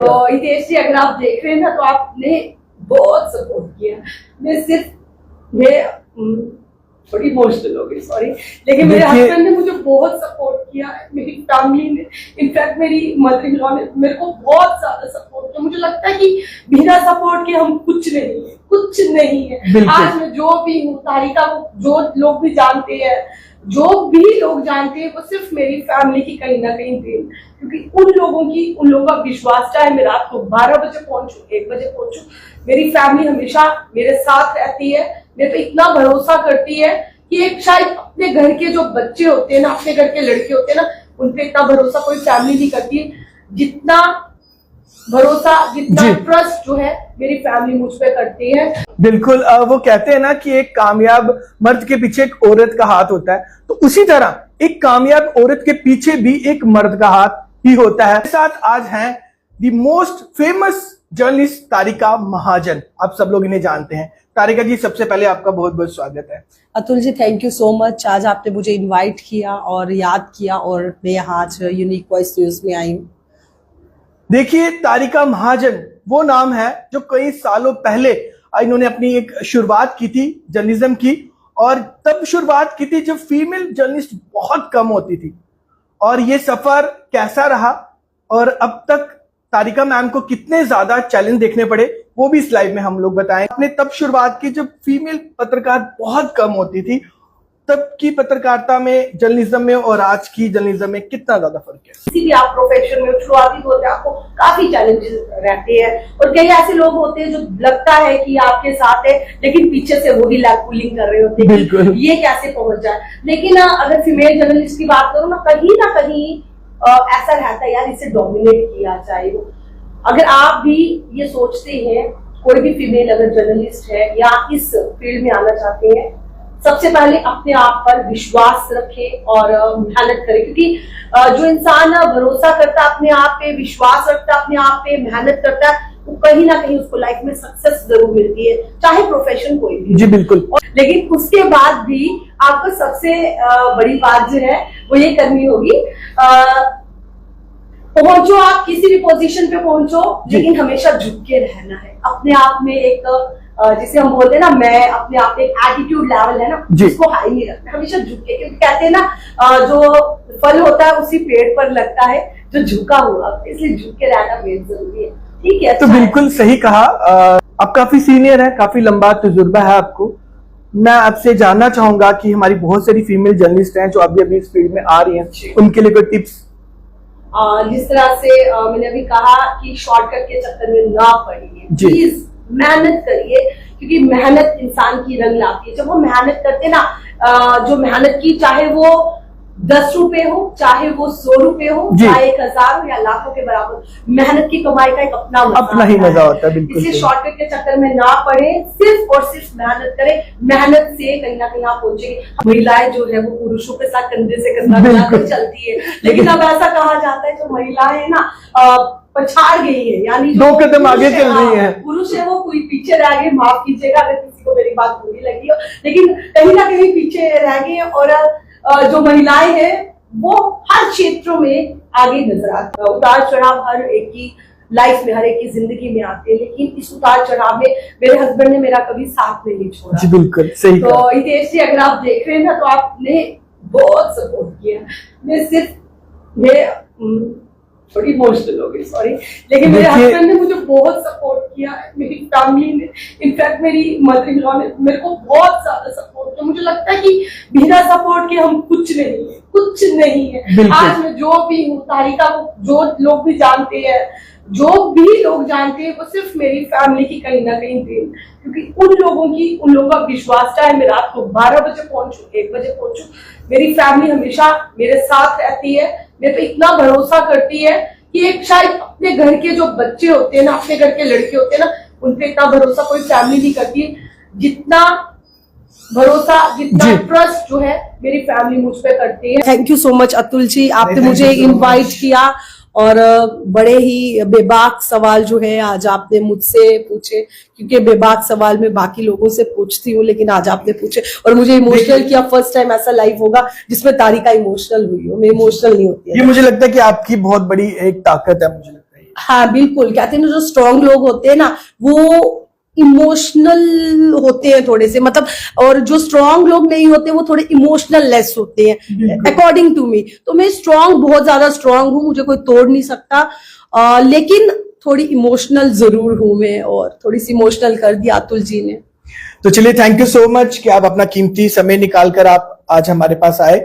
तो हितेश जी, अगर आप देख रहे हैं ना तो आपने बहुत सपोर्ट किया। मैं सिर्फ थोड़ी इमोशनल हो गई, सॉरी, लेकिन मेरे हस्बैंड ने मुझे बहुत सपोर्ट किया, मेरी फैमिली ने, इनफैक्ट मेरी मदर इन लॉ ने मेरे को बहुत ज्यादा सपोर्ट किया। मुझे लगता है कि बिना सपोर्ट के हम कुछ नहीं है, कुछ नहीं है। आज मैं जो भी हूँ, तारिका को जो लोग भी जानते हैं, जो भी लोग जानते हैं, वो सिर्फ मेरी फैमिली की कहीं ना कहीं देन, क्योंकि उन लोगों का विश्वास, चाहे मैं रात को 12 बजे पहुंचू, 1 बजे पहुंचू, मेरी फैमिली हमेशा मेरे साथ रहती है, मेरे पे इतना भरोसा करती है कि एक शायद अपने घर के जो बच्चे होते हैं ना, अपने घर के लड़के होते हैं ना, उन पे इतना भरोसा कोई फैमिली नहीं करती है जितना भरोसा, जितना ट्रस्ट जो है मेरी फैमिली मुझ पे करती है। बिल्कुल, वो कहते हैं ना कि एक कामयाब मर्द के पीछे एक औरत का हाथ होता है, तो उसी तरह एक कामयाब औरत के पीछे भी एक मर्द का हाथ ही होता है। साथ आज हैं द मोस्ट फेमस जर्नलिस्ट तारिका महाजन। आप सब लोग इन्हें जानते हैं। तारिका जी, सबसे पहले आपका बहुत बहुत स्वागत है। Atul ji, thank you so much. आज आपने मुझे इनवाइट किया और याद किया और मैं यहाँ आज यूनिक वॉइस न्यूज में आई हूँ। देखिए, तारिका महाजन वो नाम है जो कई सालों पहले इन्होंने अपनी एक शुरुआत की थी जर्नलिज्म की, और तब शुरुआत की थी जब फीमेल जर्नलिस्ट बहुत कम होती थी। और ये सफर कैसा रहा और अब तक तारिका मैम को कितने ज्यादा चैलेंज देखने पड़े, वो भी इस लाइव में हम लोग बताएं। आपने तब शुरुआत की जब फीमेल पत्रकार बहुत कम होती थी, तब की पत्रकारिता में, जर्नलिज्म में और आज की जर्नलिज्म में कितना ज्यादा फर्क है? किसी भी आप प्रोफेशन में शुरुआती होते हैं, आपको काफी चैलेंजेस रहते हैं, और कई ऐसे लोग होते हैं जो लगता है कि आपके साथ है, लेकिन पीछे से वो ही लैग पुलिंग कर रहे होते हैं कि ये कैसे पहुंच जाए। लेकिन अगर फीमेल जर्नलिस्ट की बात करूं ना कहीं ऐसा रहता है, यार इसे डोमिनेट किया जाए। अगर आप भी ये सोचते हैं, कोई भी फीमेल अगर जर्नलिस्ट है या इस फील्ड में आना चाहते हैं, सबसे पहले अपने आप पर विश्वास रखें और मेहनत करें, क्योंकि जो इंसान भरोसा करता है अपने आप पे, विश्वास रखता है अपने आप पे, मेहनत करता है, वो कहीं ना कहीं उसको लाइफ में सक्सेस जरूर मिलती है, चाहे प्रोफेशन कोई भी। जी बिल्कुल। लेकिन उसके बाद भी आपको सबसे बड़ी बात जो है वो ये करनी होगी, पहुंचो, आप किसी भी पोजीशन पे पहुंचो, लेकिन हमेशा झुक के रहना है अपने आप में। एक जिसे हम बोलते हैं ना, मैं अपने आप में एक एटीट्यूड लेवल है ना, उसको हाई नहीं रखना, हमेशा झुक के, क्योंकि कहते हैं ना जो फल होता है उसी पेड़ पर लगता है जो झुका हुआ, इसलिए झुक के रहना बेहद जरूरी है। ठीक है, तो बिल्कुल सही कहा। आप काफी सीनियर है, काफी लंबा तजुर्बा है आपको। मैं आपसे जानना चाहूंगा कि हमारी बहुत सारी फीमेल जर्नलिस्ट हैं जो अभी इस फील्ड में आ रही हैं, उनके लिए कोई टिप्स? जिस तरह से मैंने अभी कहा कि शॉर्टकट के चक्कर में ना पड़िए, प्लीज मेहनत करिए, क्योंकि मेहनत इंसान की रंग लाती है। जब वो मेहनत करते ना, जो मेहनत की, चाहे वो 10 रुपए हो, चाहे वो 100 रुपए हो, चाहे 1000 हो या लाखों के बराबर, मेहनत की कमाई का एक अपना ही मजा होता है। बिल्कुल, इसलिए शॉर्टकट के चक्कर में ना पड़े, सिर्फ और सिर्फ मेहनत करें। मेहनत से कहीं ना कहीं आप पहुंचेंगे। महिलाएं जो है वो पुरुषों के साथ कंधे से कंधा मिलाकर चलती है, लेकिन अब ऐसा कहा जाता है जो महिलाएं ना पछाड़ गई है, यानी 2 कदम आगे चल रही है, पुरुष है वो कोई पीछे रह गए। माफ कीजिएगा अगर किसी को मेरी बात बुरी लगी हो, लेकिन कहीं ना कहीं पीछे रह गए। और जो महिलाएं हैं वो हर क्षेत्रों में आगे नजर आती है। उतार चढ़ाव हर एक की लाइफ में, हर एक की जिंदगी में आते हैं, लेकिन इस उतार चढ़ाव में मेरे हस्बैंड ने मेरा कभी साथ नहीं छोड़ा। जी बिल्कुल सही। तो हितेश जी, अगर आप देख रहे हैं ना तो आपने बहुत सपोर्ट किया। मैं थोड़ी इमोशनल हो गई, सॉरी, लेकिन मेरे हस्बैंड ने मुझे बहुत सपोर्ट किया, मेरी फैमिली ने, इनफैक्ट मेरी मदर इन लॉ ने मेरे को बहुत ज्यादा सपोर्ट किया। मुझे लगता है कि बिना सपोर्ट के हम कुछ नहीं है, कुछ नहीं है। आज मैं जो भी हूँ, तारिका को जो लोग भी जानते हैं, जो भी लोग जानते हैं, वो सिर्फ मेरी फैमिली की कहीं ना कहीं देन, क्योंकि उन लोगों का विश्वास, चाहे मैं रात को 12 बजे पहुंचू, 1 बजे पहुंचू, मेरी फैमिली हमेशा मेरे साथ रहती है, मेरे पे इतना भरोसा करती है कि एक शायद अपने घर के जो बच्चे होते हैं ना, अपने घर के लड़के होते हैं ना, उन पे इतना भरोसा कोई फैमिली नहीं करती है जितना भरोसा, जितना ट्रस्ट जो है मेरी फैमिली मुझ पे करती है। Thank you so much Atul ji, आपने मुझे इनवाइट किया और बड़े ही बेबाक सवाल जो है आज आपने मुझसे पूछे, क्योंकि बेबाक सवाल मैं बाकी लोगों से पूछती हूँ, लेकिन आज आपने पूछे और मुझे इमोशनल किया। फर्स्ट टाइम ऐसा लाइव होगा जिसमें तारिका इमोशनल हुई हो, मैं इमोशनल नहीं होती है। ये मुझे लगता है कि आपकी बहुत बड़ी एक ताकत है, मुझे लगता है। हाँ बिल्कुल, कहते हैं ना जो स्ट्रांग लोग होते हैं ना वो इमोशनल होते हैं थोड़े से, मतलब, और जो स्ट्रांग लोग नहीं होते वो थोड़े इमोशनल लेस होते हैं अकॉर्डिंग टू मी। तो मैं स्ट्रांग, बहुत ज्यादा स्ट्रांग हूँ, मुझे कोई तोड़ नहीं सकता, लेकिन थोड़ी इमोशनल जरूर हूं मैं, और थोड़ी सी इमोशनल कर दिया अतुल जी ने। तो चलिए, थैंक यू सो मच कि आप अपना कीमती समय निकाल कर आप आज हमारे पास आए।